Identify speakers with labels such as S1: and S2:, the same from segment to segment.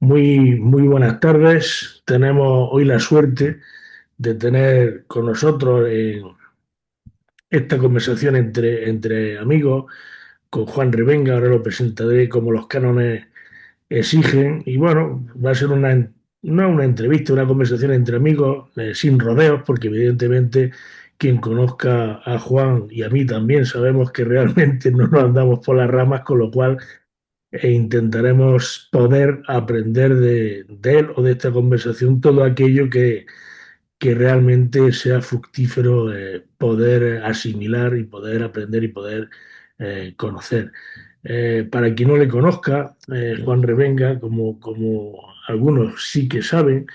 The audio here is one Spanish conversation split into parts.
S1: Muy buenas tardes. Tenemos hoy la suerte de tener con nosotros en esta conversación entre amigos con Juan Revenga. Ahora lo presentaré como los cánones exigen. Y bueno, va a ser no una entrevista, una conversación entre amigos, sin rodeos, porque evidentemente quien conozca a Juan y a mí también sabemos que realmente no nos andamos por las ramas, con lo cual intentaremos poder aprender de él o de esta conversación todo aquello que realmente sea fructífero, poder asimilar y poder aprender y poder conocer. Para quien no le conozca, Juan Revenga, como algunos sí que saben,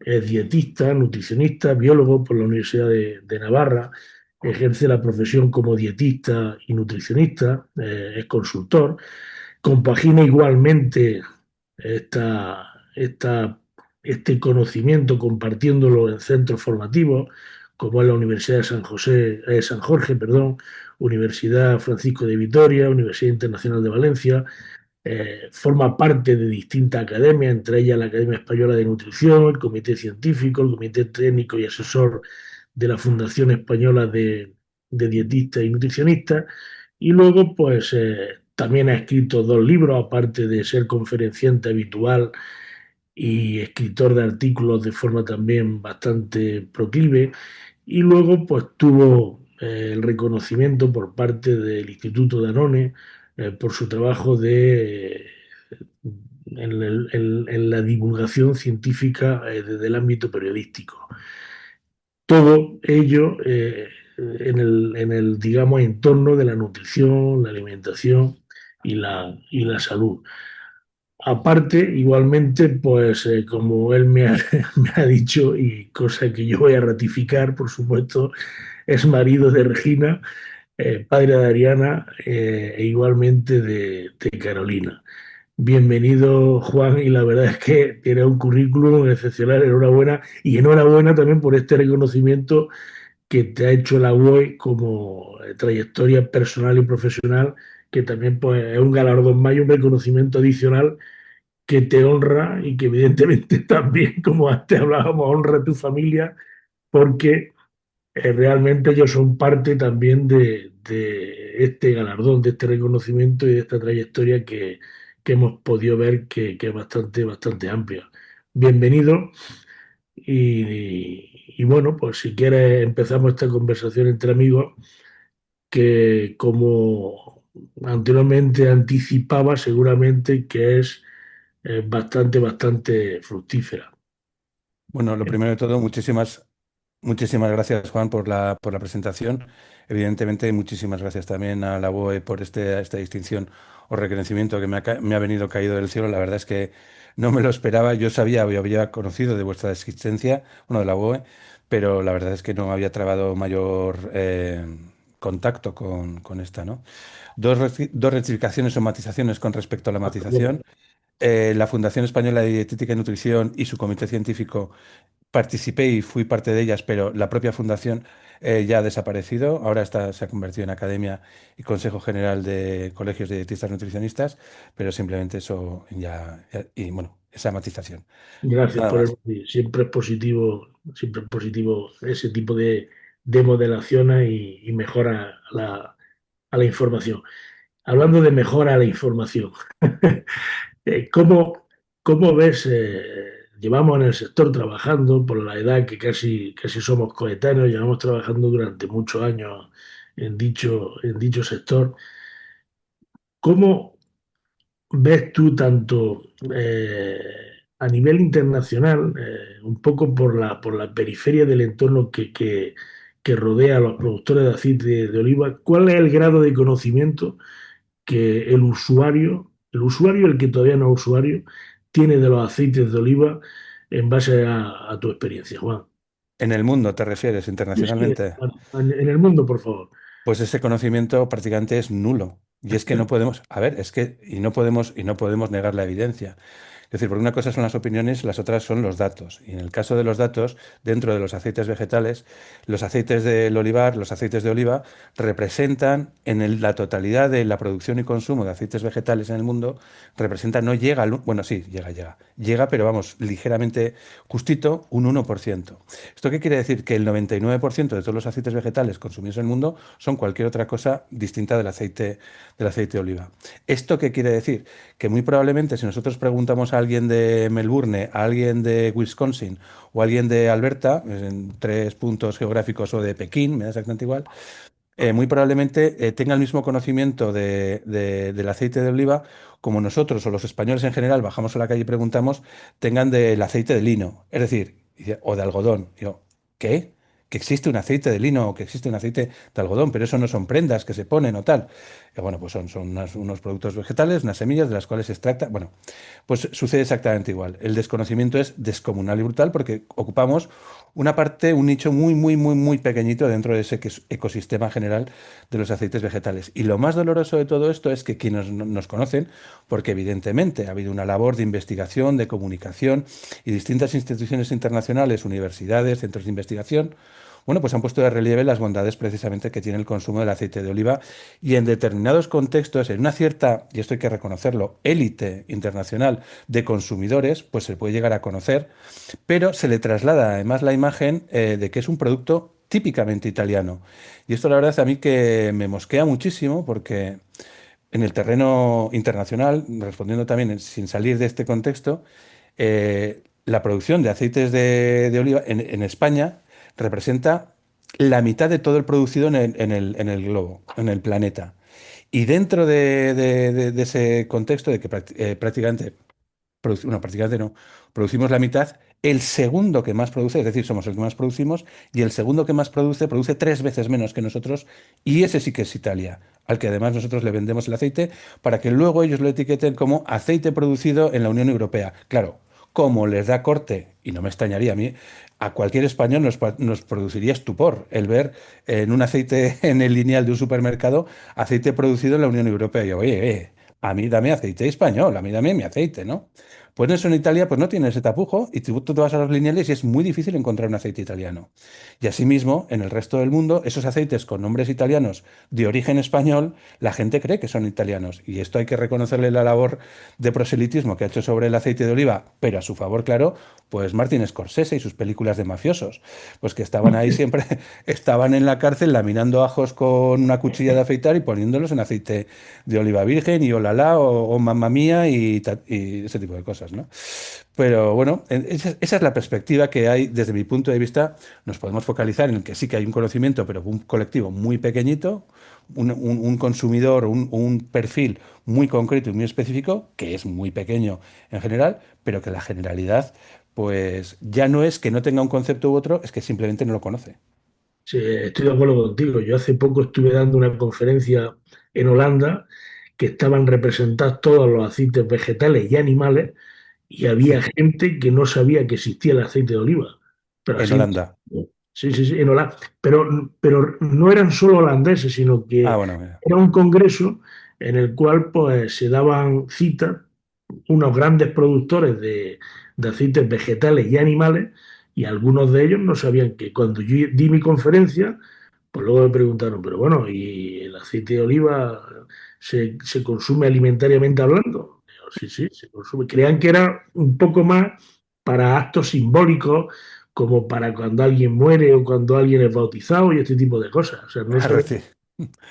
S1: es dietista, nutricionista, biólogo por la Universidad de Navarra, ejerce la profesión como dietista y nutricionista, es consultor. Compagina igualmente este conocimiento compartiéndolo en centros formativos, como es la Universidad de San Jorge, perdón, Universidad Francisco de Vitoria, Universidad Internacional de Valencia. Forma parte de distintas academias, entre ellas la Academia Española de Nutrición, el Comité Científico, el Comité Técnico y Asesor de la Fundación Española de Dietistas y Nutricionistas. Y luego, pues, también ha escrito dos libros, aparte de ser conferenciante habitual y escritor de artículos de forma también bastante proclive. Y luego, pues, tuvo el reconocimiento por parte del Instituto Danone por su trabajo en la divulgación científica desde el ámbito periodístico. Todo ello en el, digamos, entorno de la nutrición, la alimentación y la salud. Aparte, igualmente, pues como él me ha dicho, y cosa que yo voy a ratificar, por supuesto, es marido de Regina, padre de Ariana, e igualmente de Carolina. Bienvenido, Juan, y la verdad es que tiene un currículum excepcional. Enhorabuena, y enhorabuena también por este reconocimiento que te ha hecho la UOI como trayectoria personal y profesional, que también, pues, es un galardón más y un reconocimiento adicional que te honra y que evidentemente también, como antes hablábamos, honra a tu familia, porque realmente ellos son parte también de este galardón, de este reconocimiento y de esta trayectoria que hemos podido ver que es bastante amplia. Bienvenido, y bueno, pues si quieres empezamos esta conversación entre amigos, que como anteriormente anticipaba, seguramente que es bastante fructífera.
S2: Bueno, lo primero de todo, muchísimas gracias, Juan, por la presentación. Evidentemente, muchísimas gracias también a la BOE por esta distinción o reconocimiento que me ha venido caído del cielo. La verdad es que no me lo esperaba. Yo sabía, yo había conocido de vuestra existencia, bueno, de la BOE, pero la verdad es que no había trabado mayor contacto con esta, ¿no? Dos rectificaciones o matizaciones con respecto a la matización. La Fundación Española de Dietética y Nutrición y su comité científico participé y fui parte de ellas, pero la propia fundación ya ha desaparecido. Ahora se ha convertido en Academia y Consejo General de Colegios de Dietistas Nutricionistas, pero simplemente eso y bueno, esa matización.
S1: Gracias
S2: Nada
S1: por
S2: más.
S1: siempre es positivo ese tipo de modelaciones y mejora a la información. Hablando de mejora a la información, eh, ¿cómo, cómo ves? Llevamos en el sector trabajando, por la edad que casi somos coetáneos, llevamos trabajando durante muchos años en dicho sector. ¿Cómo ves tú tanto a nivel internacional, un poco por la periferia del entorno que rodea a los productores de aceite de oliva? ¿Cuál es el grado de conocimiento que el usuario, el que todavía no es usuario, tiene de los aceites de oliva en base a tu experiencia, Juan?
S2: En el mundo, ¿te refieres
S1: Sí, sí,
S2: internacionalmente?
S1: en el mundo, por favor.
S2: Pues ese conocimiento prácticamente es nulo. Y es que no podemos, a ver, es que y no podemos negar la evidencia. Es decir, porque una cosa son las opiniones, las otras son los datos. Y en el caso de los datos, dentro de los aceites vegetales, los aceites del olivar, los aceites de oliva, representan la totalidad de la producción y consumo de aceites vegetales en el mundo, representa, no llega al, bueno, sí, llega, pero vamos, ligeramente justito, un 1%. ¿Esto qué quiere decir? Que el 99% de todos los aceites vegetales consumidos en el mundo son cualquier otra cosa distinta del aceite de oliva. ¿Esto qué quiere decir? Que muy probablemente si nosotros preguntamos a alguien de Melbourne, a alguien de Wisconsin o a alguien de Alberta, en 3 puntos geográficos, o de Pekín, me da exactamente igual, muy probablemente tenga el mismo conocimiento del aceite de oliva como nosotros o los españoles en general bajamos a la calle y preguntamos, tengan del aceite de lino, es decir, o de algodón. Digo, ¿qué? Que existe un aceite de lino o que existe un aceite de algodón, pero eso no son prendas que se ponen o tal. Bueno, pues son unos productos vegetales, unas semillas de las cuales se extracta. Bueno, pues sucede exactamente igual. El desconocimiento es descomunal y brutal porque ocupamos una parte, un nicho muy, muy, muy, muy pequeñito dentro de ese ecosistema general de los aceites vegetales. Y lo más doloroso de todo esto es que quienes nos conocen, porque evidentemente ha habido una labor de investigación, de comunicación y distintas instituciones internacionales, universidades, centros de investigación, bueno, pues han puesto de relieve las bondades precisamente que tiene el consumo del aceite de oliva y en determinados contextos, en una cierta, y esto hay que reconocerlo, élite internacional de consumidores, pues se puede llegar a conocer, pero se le traslada además la imagen de que es un producto típicamente italiano. Y esto la verdad a mí que me mosquea muchísimo porque en el terreno internacional, respondiendo también sin salir de este contexto, la producción de aceites de oliva en España representa la mitad de todo el producido en el globo, en el planeta. Y dentro de ese contexto de que prácticamente no, prácticamente no. Producimos la mitad. El segundo que más produce, es decir, somos el que más producimos, y el segundo que más produce 3 veces menos que nosotros, y ese sí que es Italia, al que además nosotros le vendemos el aceite para que luego ellos lo etiqueten como aceite producido en la Unión Europea. Claro, como les da corte, y no me extrañaría a mí, a cualquier español nos produciría estupor el ver en un aceite en el lineal de un supermercado aceite producido en la Unión Europea. Y yo, oye, a mí dame aceite español, a mí dame mi aceite, ¿no? Pues eso en Italia pues no tiene ese tapujo y tú te vas a los lineales y es muy difícil encontrar un aceite italiano. Y asimismo, en el resto del mundo, esos aceites con nombres italianos de origen español, la gente cree que son italianos. Y esto hay que reconocerle la labor de proselitismo que ha hecho sobre el aceite de oliva, pero a su favor, claro, pues Martin Scorsese y sus películas de mafiosos, pues que estaban ahí siempre, estaban en la cárcel laminando ajos con una cuchilla de afeitar y poniéndolos en aceite de oliva virgen y olala o mamma mía y ese tipo de cosas, ¿no? Pero bueno, esa es la perspectiva que hay desde mi punto de vista. Nos podemos focalizar en que sí que hay un conocimiento, pero un colectivo muy pequeñito, un consumidor, un perfil muy concreto y muy específico, que es muy pequeño en general, pero que la generalidad, pues ya no es que no tenga un concepto u otro, es que simplemente no lo conoce.
S1: Sí, estoy de acuerdo contigo. Yo hace poco estuve dando una conferencia en Holanda que estaban representados todos los aceites vegetales y animales y había gente que no sabía que existía el aceite de oliva. Pero
S2: En
S1: así,
S2: Holanda.
S1: sí, sí, sí, en Holanda. Pero no eran solo holandeses, sino
S2: Ah,
S1: que
S2: bueno, mira.
S1: era un congreso en el cual pues, se daban citas unos grandes productores de aceites vegetales y animales y algunos de ellos no sabían que cuando yo di mi conferencia, pues luego me preguntaron, pero bueno, ¿y el aceite de oliva se consume alimentariamente hablando? Digo, sí, sí, se consume. Creían que era un poco más para actos simbólicos, como para cuando alguien muere o cuando alguien es bautizado y este tipo de cosas. O sea, no
S2: Para,
S1: saben,
S2: reci-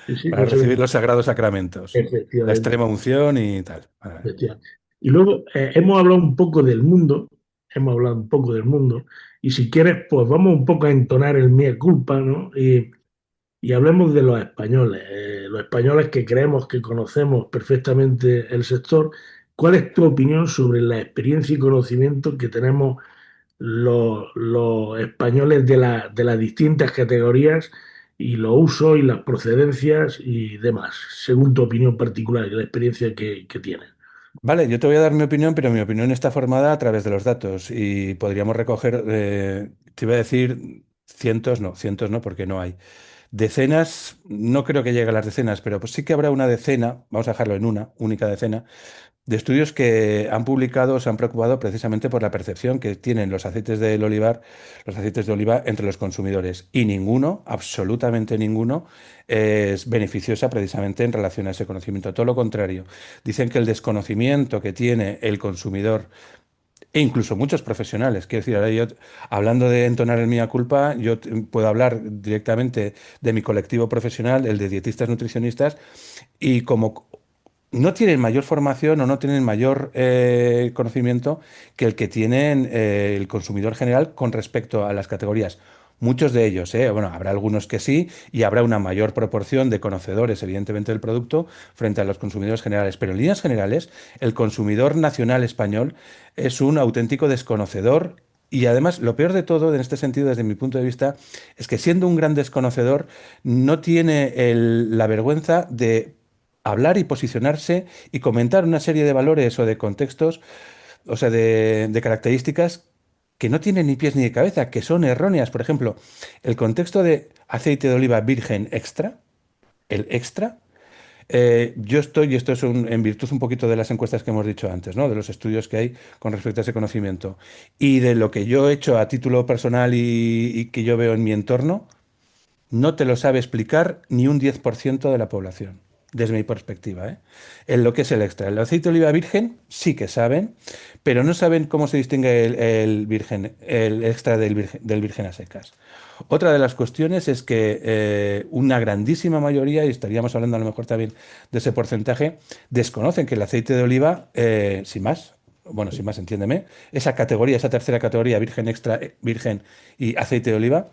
S1: sí, sí,
S2: para
S1: no
S2: recibir
S1: saben
S2: los sagrados sacramentos, la
S1: efectivamente.
S2: extrema unción y tal. Vale.
S1: Efectivamente. Y luego hemos hablado un poco del mundo, hemos hablado un poco del mundo, y si quieres, pues vamos un poco a entonar el mea culpa, ¿no? Y hablemos de los españoles que creemos que conocemos perfectamente el sector. ¿Cuál es tu opinión sobre la experiencia y conocimiento que tenemos los españoles de las distintas categorías y los usos y las procedencias y demás, según tu opinión particular y la experiencia que tienes?
S2: Vale, yo te voy a dar mi opinión, pero mi opinión está formada a través de los datos y podríamos recoger, te iba a decir cientos no, porque no hay. Decenas, no creo que llegue a las decenas, pero pues sí que habrá una decena, vamos a dejarlo en una única decena, de estudios que han publicado, se han preocupado precisamente por la percepción que tienen los aceites del olivar, los aceites de oliva entre los consumidores. Y ninguno, absolutamente ninguno, es beneficiosa precisamente en relación a ese conocimiento. Todo lo contrario. Dicen que el desconocimiento que tiene el consumidor e incluso muchos profesionales, quiero decir, ahora yo, hablando de entonar el mea culpa, yo puedo hablar directamente de mi colectivo profesional, el de dietistas nutricionistas, y como no tienen mayor formación o no tienen mayor conocimiento que el que tienen el consumidor general con respecto a las categorías. Muchos de ellos, bueno, habrá algunos que sí y habrá una mayor proporción de conocedores, evidentemente, del producto frente a los consumidores generales. Pero en líneas generales, el consumidor nacional español es un auténtico desconocedor y además, lo peor de todo, en este sentido, desde mi punto de vista, es que siendo un gran desconocedor, no tiene la vergüenza de hablar y posicionarse y comentar una serie de valores o de contextos, o sea, de características que no tienen ni pies ni cabeza, que son erróneas. Por ejemplo, el contexto de aceite de oliva virgen extra, el extra, yo estoy, y esto es en virtud un poquito de las encuestas que hemos dicho antes, ¿no? De los estudios que hay con respecto a ese conocimiento y de lo que yo he hecho a título personal y que yo veo en mi entorno, no te lo sabe explicar ni un 10% de la población, desde mi perspectiva, ¿eh? En lo que es el extra. El aceite de oliva virgen sí que saben, pero no saben cómo se distingue el virgen, el extra del virgen a secas. Otra de las cuestiones es que una grandísima mayoría, y estaríamos hablando a lo mejor también de ese porcentaje, desconocen que el aceite de oliva, sin más, bueno, sin más, entiéndeme, esa categoría, esa tercera categoría, virgen extra, virgen y aceite de oliva,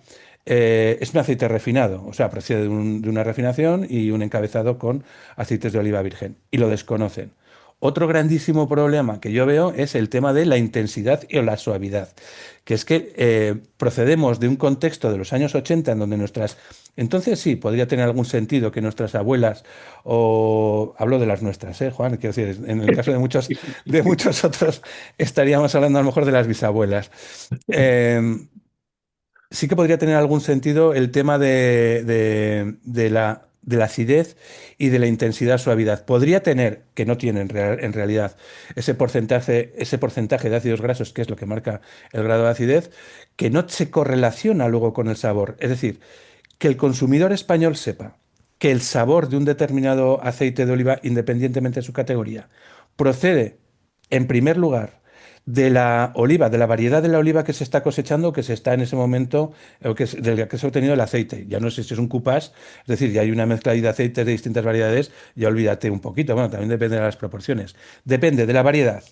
S2: es un aceite refinado, o sea, procede de una refinación y un encabezado con aceites de oliva virgen, y lo desconocen. Otro grandísimo problema que yo veo es el tema de la intensidad y o la suavidad, que es que procedemos de un contexto de los años 80 en donde nuestras... Entonces sí, podría tener algún sentido que nuestras abuelas, o hablo de las nuestras, Juan, quiero decir, en el caso de muchos otros, estaríamos hablando a lo mejor de las bisabuelas. Eh, sí que podría tener algún sentido el tema de la acidez y de la intensidad suavidad. Podría tener, que no tiene en realidad, ese porcentaje de ácidos grasos, que es lo que marca el grado de acidez, que no se correlaciona luego con el sabor. Es decir, que el consumidor español sepa que el sabor de un determinado aceite de oliva, independientemente de su categoría, procede, en primer lugar, de la oliva, de la variedad de la oliva que se está cosechando, que se está en ese momento, o de la que se ha obtenido el aceite. Ya no sé si es un cupás, es decir, ya hay una mezcla ahí de aceites de distintas variedades, ya olvídate un poquito. Bueno, también depende de las proporciones. Depende de la variedad.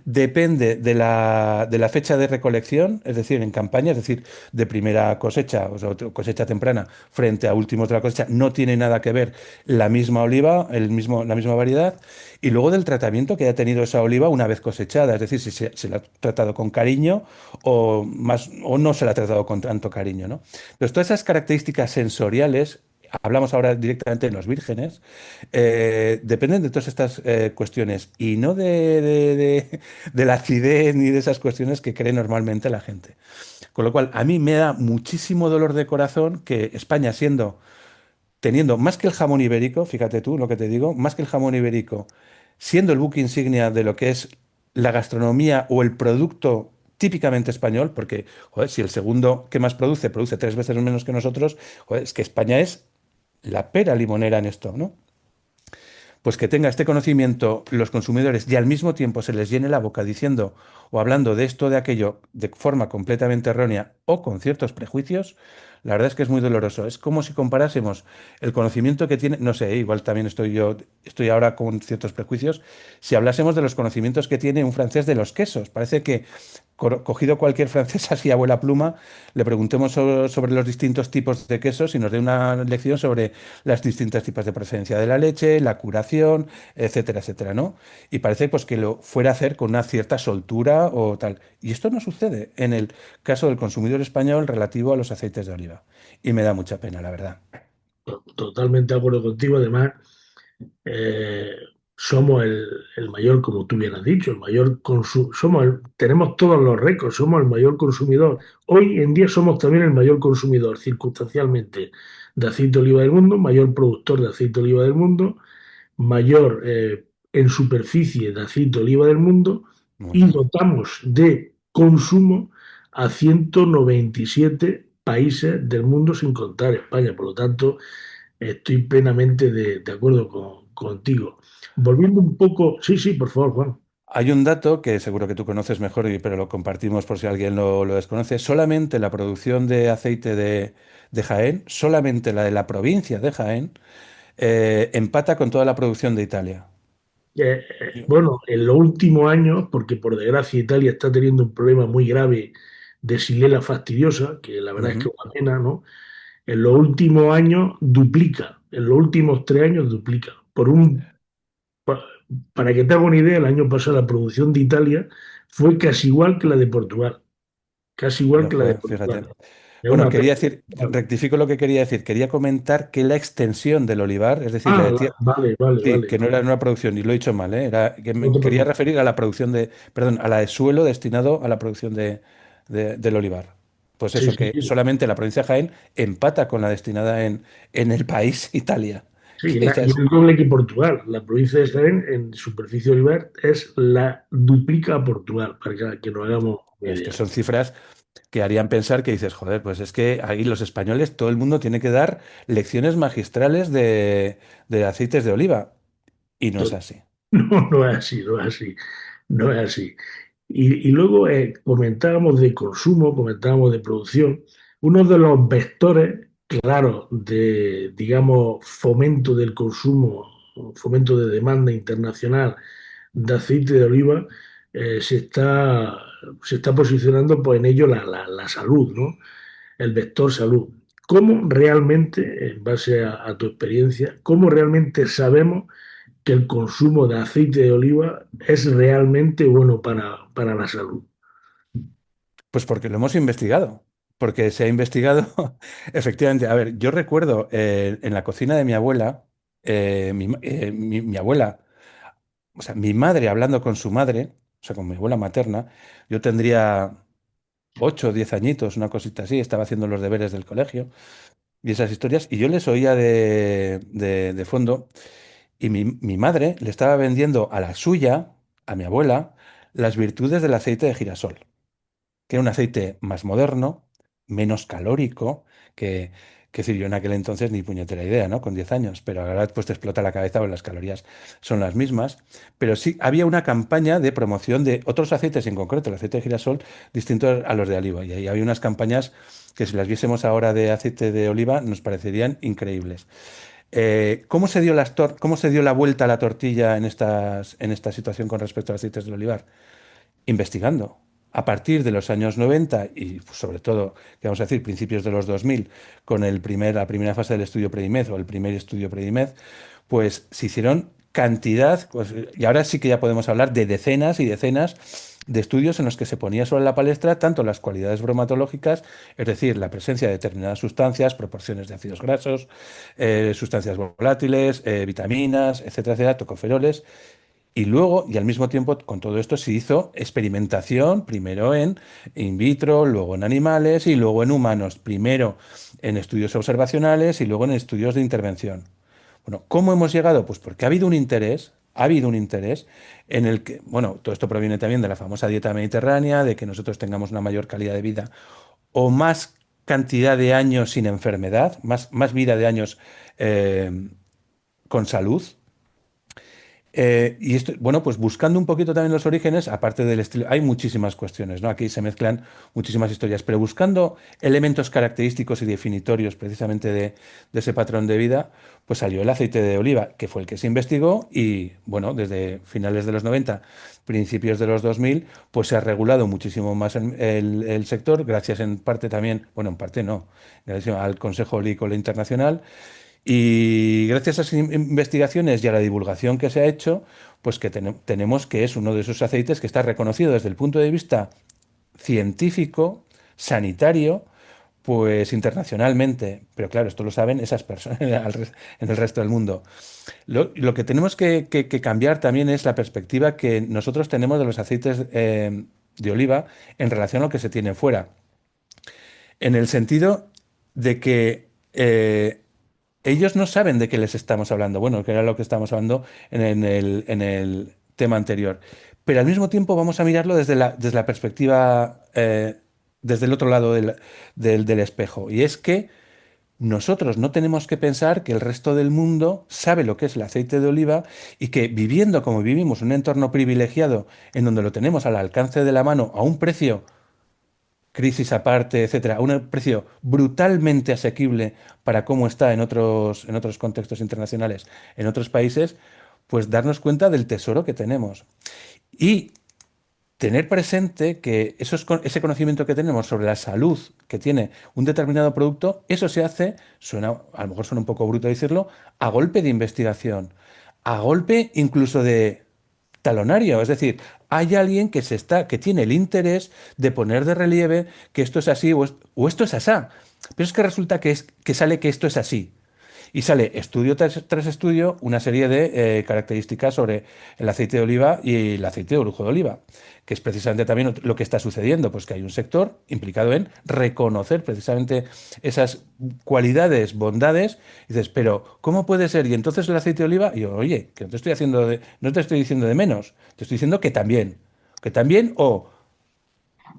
S2: Depende de la fecha de recolección, es decir, en campaña, es decir, de primera cosecha, o sea, cosecha temprana, frente a últimos de la cosecha, no tiene nada que ver la misma oliva, la misma variedad, y luego del tratamiento que haya tenido esa oliva una vez cosechada, es decir, si se la ha tratado con cariño o, más, o no se la ha tratado con tanto cariño, ¿no? Entonces, todas esas características sensoriales, hablamos ahora directamente de los vírgenes, dependen de todas estas cuestiones y no de la acidez ni de esas cuestiones que cree normalmente la gente. Con lo cual, a mí me da muchísimo dolor de corazón que España, teniendo más que el jamón ibérico, fíjate tú lo que te digo, más que el jamón ibérico, siendo el buque insignia de lo que es la gastronomía o el producto típicamente español, porque joder, si el segundo que más produce 3 veces menos que nosotros, joder, es que España es la pera limonera en esto, ¿no? Pues que tenga este conocimiento los consumidores y al mismo tiempo se les llene la boca diciendo o hablando de esto o de aquello de forma completamente errónea o con ciertos prejuicios, la verdad es que es muy doloroso. Es como si comparásemos el conocimiento que tiene, no sé, igual también estoy ahora con ciertos prejuicios, si hablásemos de los conocimientos que tiene un francés de los quesos. Parece que cogido cualquier francés así abuela pluma, le preguntemos sobre los distintos tipos de quesos y nos dé una lección sobre las distintas tipos de procedencia de la leche, la curación, etcétera, etcétera, ¿no? Y parece pues que lo fuera a hacer con una cierta soltura o tal. Y esto no sucede en el caso del consumidor español relativo a los aceites de oliva. Y me da mucha pena, la verdad.
S1: Totalmente de acuerdo contigo. Además, eh, somos el mayor, como tú bien has dicho, el mayor tenemos todos los récords, somos el mayor consumidor. Hoy en día somos también el mayor consumidor, circunstancialmente, de aceite de oliva del mundo, mayor productor de aceite de oliva del mundo, mayor en superficie de aceite de oliva del mundo
S2: Muy
S1: y
S2: bien.
S1: dotamos de consumo a 197 países del mundo sin contar España. Por lo tanto, estoy plenamente de acuerdo contigo. Volviendo un poco, sí, sí, por favor, Juan.
S2: Hay un dato que seguro que tú conoces mejor, pero lo compartimos por si alguien lo desconoce. Solamente la producción de aceite de Jaén, solamente la de la provincia de Jaén, empata con toda la producción de Italia.
S1: Bueno, en los últimos años, porque por desgracia Italia está teniendo un problema muy grave de Xylella fastidiosa, que la verdad es que es
S2: Ujú.
S1: una pena, ¿no? En los últimos años duplica, en los últimos 3 años duplica. Pa- para que te haga una idea, el año pasado la producción de Italia fue casi igual que la de Portugal, casi igual
S2: No,
S1: que la de
S2: joder, fíjate.
S1: Portugal. Es
S2: Bueno,
S1: una pena.
S2: quería decir, rectifico lo que quería decir. Quería comentar que la extensión del olivar, es decir, la de tierra,
S1: Vale, vale,
S2: sí,
S1: vale.
S2: que no era una producción, y lo he dicho mal, ¿eh? Era que
S1: No
S2: me
S1: te
S2: quería
S1: preocupes.
S2: referir a la producción de, perdón, a la de suelo destinado a la producción del olivar. Pues
S1: Sí,
S2: eso,
S1: sí,
S2: que
S1: sí.
S2: solamente la provincia de Jaén empata con la destinada en el país Italia.
S1: Sí,
S2: Que ya
S1: y
S2: es,
S1: el doble que Portugal. La provincia de Jaén en superficie de olivar es la duplica a Portugal, para que nos hagamos una
S2: es que
S1: idea.
S2: son cifras que harían pensar que dices, joder, pues es que ahí los españoles, todo el mundo tiene que dar lecciones magistrales de aceites de oliva. Y no es así.
S1: No, no es así, no es así, no es así. Y luego comentábamos de consumo, comentábamos de producción. Uno de los vectores claros de, digamos, fomento del consumo, fomento de demanda internacional de aceite de oliva, eh, se está, se está posicionando pues, en ello la salud, ¿no? El vector salud. ¿Cómo realmente, en base a tu experiencia, cómo realmente sabemos que el consumo de aceite de oliva es realmente bueno para la salud?
S2: Pues porque lo hemos investigado. Porque se ha investigado, efectivamente. A ver, yo recuerdo en la cocina de mi abuela, mi abuela, o sea, mi madre hablando con su madre, o sea, con mi abuela materna, yo tendría 8 o 10 añitos, una cosita así, estaba haciendo los deberes del colegio y esas historias, y yo les oía de fondo, y mi madre le estaba vendiendo a la suya, a mi abuela, las virtudes del aceite de girasol, que era un aceite más moderno, menos calórico, que, que decir, yo en aquel entonces ni puñetera idea, ¿no? Con 10 años, pero ahora pues te explota la cabeza, pues las calorías son las mismas. Pero sí había una campaña de promoción de otros aceites, en concreto el aceite de girasol, distinto a los de oliva. Y ahí había unas campañas que si las viésemos ahora de aceite de oliva nos parecerían increíbles. ¿Cómo se dio la vuelta a la tortilla en esta situación con respecto a aceites del olivar? Investigando. A partir de los años 90 y pues, sobre todo, que vamos a decir, principios de los 2000, con la primera fase del estudio Predimed o el primer estudio Predimed, pues se hicieron cantidad, pues, y ahora sí que ya podemos hablar de decenas y decenas de estudios en los que se ponía sobre la palestra tanto las cualidades bromatológicas, es decir, la presencia de determinadas sustancias, proporciones de ácidos grasos, sustancias volátiles, vitaminas, etcétera, etcétera, tocoferoles, y luego, y al mismo tiempo, con todo esto se hizo experimentación, primero en in vitro, luego en animales y luego en humanos, primero en estudios observacionales y luego en estudios de intervención. Bueno, ¿cómo hemos llegado? Pues porque ha habido un interés en el que, bueno, todo esto proviene también de la famosa dieta mediterránea, de que nosotros tengamos una mayor calidad de vida o más cantidad de años sin enfermedad, más vida de años con salud. Y esto, bueno, pues buscando un poquito también los orígenes, aparte del estilo, hay muchísimas cuestiones, ¿no? Aquí se mezclan muchísimas historias, pero buscando elementos característicos y definitorios precisamente de ese patrón de vida, pues salió el aceite de oliva, que fue el que se investigó y, bueno, desde finales de los 90, principios de los 2000, pues se ha regulado muchísimo más el sector, gracias en parte también, bueno, en parte no, gracias al Consejo Olícola Internacional y gracias a esas investigaciones y a la divulgación que se ha hecho, pues que tenemos que es uno de esos aceites que está reconocido desde el punto de vista científico, sanitario, pues internacionalmente. Pero claro, esto lo saben esas personas en el resto del mundo. Lo que tenemos que cambiar también es la perspectiva que nosotros tenemos de los aceites de oliva en relación a lo que se tiene fuera. En el sentido de que ellos no saben de qué les estamos hablando. Bueno, que era lo que estábamos hablando en el tema anterior. Pero al mismo tiempo vamos a mirarlo desde la perspectiva, desde el otro lado del espejo. Y es que nosotros no tenemos que pensar que el resto del mundo sabe lo que es el aceite de oliva y que viviendo como vivimos en un entorno privilegiado en donde lo tenemos al alcance de la mano a un precio, crisis aparte, etcétera, a un precio brutalmente asequible para cómo está en otros contextos internacionales, en otros países, pues darnos cuenta del tesoro que tenemos. Y tener presente que ese conocimiento que tenemos sobre la salud que tiene un determinado producto, eso se hace, a lo mejor suena un poco bruto decirlo, a golpe de investigación, a golpe incluso de talonario. Es decir, hay alguien que tiene el interés de poner de relieve que esto es así o esto es asá. Pero es que resulta que sale que esto es así. Y sale estudio tras estudio una serie de características sobre el aceite de oliva y el aceite de orujo de oliva, que es precisamente también lo que está sucediendo, pues que hay un sector implicado en reconocer precisamente esas cualidades, bondades, y dices, pero ¿cómo puede ser? Y entonces el aceite de oliva, y yo, oye, que no te estoy diciendo de menos, te estoy diciendo que también o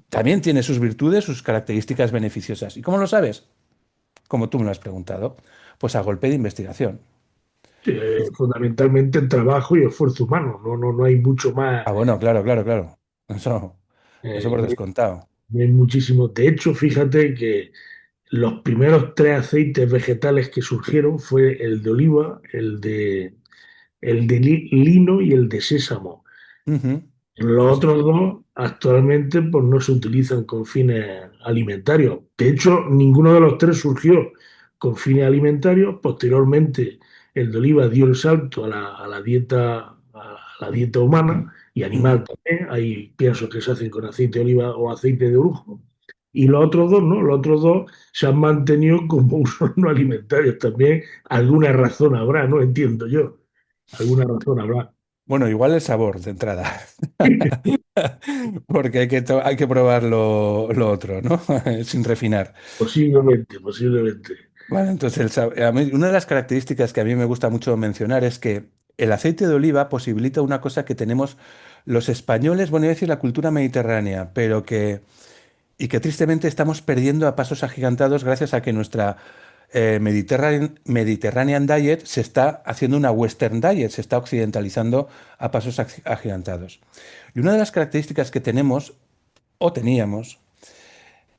S2: también tiene sus virtudes, sus características beneficiosas. ¿Y cómo lo sabes? Como tú me lo has preguntado, pues a golpe de investigación.
S1: Sí, fundamentalmente el trabajo y esfuerzo humano, no hay mucho más.
S2: Ah, bueno, claro, claro, claro. Eso por
S1: No hay,
S2: descontado.
S1: no hay muchísimo. De hecho, fíjate que los primeros tres aceites vegetales que surgieron fue el de oliva, el de lino y el de sésamo.
S2: Ujú.
S1: Los
S2: Sí, sí.
S1: otros dos actualmente pues, no se utilizan con fines alimentarios. De hecho, ninguno de los tres surgió con fines alimentarios. Posteriormente, el de oliva dio el salto a la dieta humana y animal
S2: Ujú.
S1: también. Hay piensos que se hacen con aceite de oliva o aceite de orujo. Y los otros dos, ¿no? Los otros dos se han mantenido como usos no alimentarios también. Alguna razón habrá, no entiendo yo. Alguna razón habrá.
S2: Bueno, igual el sabor de entrada, porque hay que probar lo otro, ¿no? Sin refinar.
S1: Posiblemente, posiblemente.
S2: Vale, entonces una de las características que a mí me gusta mucho mencionar es que el aceite de oliva posibilita una cosa que tenemos los españoles, bueno, iba a decir la cultura mediterránea, y que tristemente estamos perdiendo a pasos agigantados gracias a que nuestra Mediterranean Diet se está haciendo una Western Diet, se está occidentalizando a pasos agigantados. Y una de las características que tenemos o teníamos,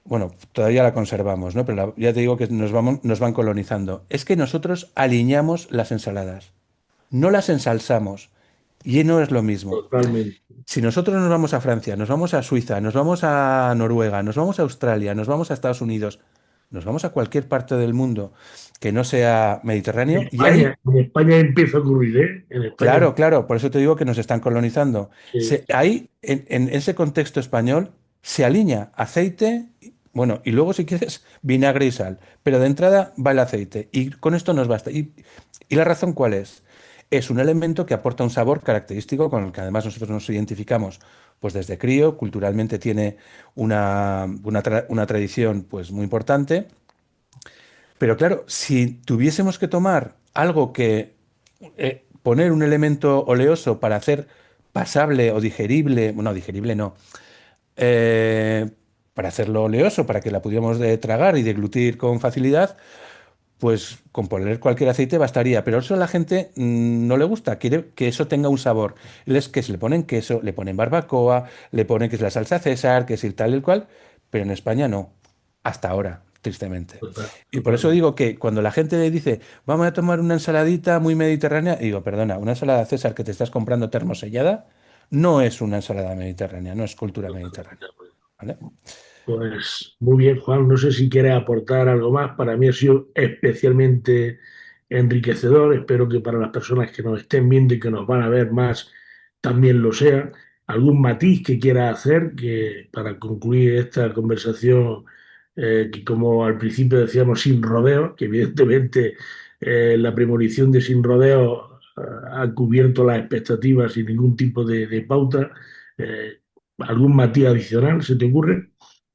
S2: bueno, todavía la conservamos, ¿no? Pero ya te digo que nos van colonizando, es que nosotros aliñamos las ensaladas, no las ensalzamos. Y no es lo mismo.
S1: Totalmente.
S2: Si nosotros nos vamos a Francia, nos vamos a Suiza, nos vamos a Noruega, nos vamos a Australia, nos vamos a Estados Unidos, nos vamos a cualquier parte del mundo que no sea Mediterráneo, y ahí,
S1: En España empieza a ocurrir, ¿eh? En España,
S2: claro, claro, por eso te digo que nos están colonizando.
S1: sí,
S2: Ahí, en ese contexto español, se alinea aceite, bueno, y luego si quieres, vinagre y sal, pero de entrada va el aceite, y con esto nos basta. ¿Y la razón cuál es? Es un elemento que aporta un sabor característico con el que además nosotros nos identificamos, pues desde crío, culturalmente tiene una tradición pues muy importante, pero claro, si tuviésemos que tomar algo poner un elemento oleoso para hacer pasable o digerible, bueno, digerible no, eh, para hacerlo oleoso, para que la pudiéramos tragar y deglutir con facilidad, pues con poner cualquier aceite bastaría, pero eso a la gente no le gusta, quiere que eso tenga un sabor. Les que se le ponen queso, le ponen barbacoa, le ponen que es la salsa César, que es el tal y el cual, pero en España no, hasta ahora, tristemente. Y por eso
S1: totalmente.
S2: digo que cuando la gente le dice, vamos a tomar una ensaladita muy mediterránea, digo, perdona, una ensalada César que te estás comprando termosellada no es una ensalada mediterránea, no es cultura mediterránea, ¿vale?
S1: Pues muy bien, Juan. No sé si quieres aportar algo más. Para mí ha sido especialmente enriquecedor. Espero que para las personas que nos estén viendo y que nos van a ver más también lo sea. ¿Algún matiz que quieras hacer que para concluir esta conversación, que como al principio decíamos sin rodeos, que evidentemente la premonición de sin rodeos ha cubierto las expectativas sin ningún tipo de pauta? ¿Algún matiz adicional se te ocurre?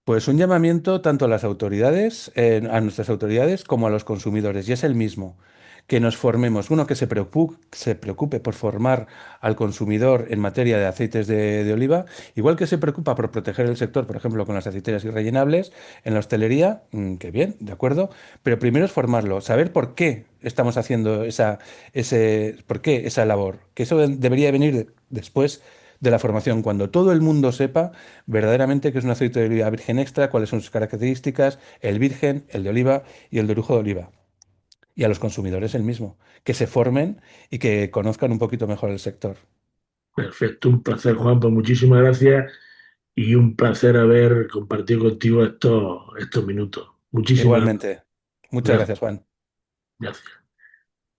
S2: Pues un llamamiento tanto a las autoridades, a nuestras autoridades, como a los consumidores, y es el mismo. que nos formemos, uno que se preocupe por formar al consumidor en materia de aceites de oliva, igual que se preocupa por proteger el sector, por ejemplo, con las aceiteras y rellenables en la hostelería, que bien, de acuerdo, pero primero es formarlo, saber por qué estamos haciendo por qué esa labor, que eso debería venir después de la formación, cuando todo el mundo sepa verdaderamente qué es un aceite de oliva virgen extra, cuáles son sus características, el virgen, el de oliva y el de orujo de oliva. Y a los consumidores el mismo, que se formen y que conozcan un poquito mejor el sector.
S1: Perfecto, un placer, Juan, pues muchísimas gracias y un placer haber compartido contigo estos minutos. Muchísimas
S2: Igualmente. Muchas
S1: gracias.
S2: gracias, Juan.
S1: Gracias.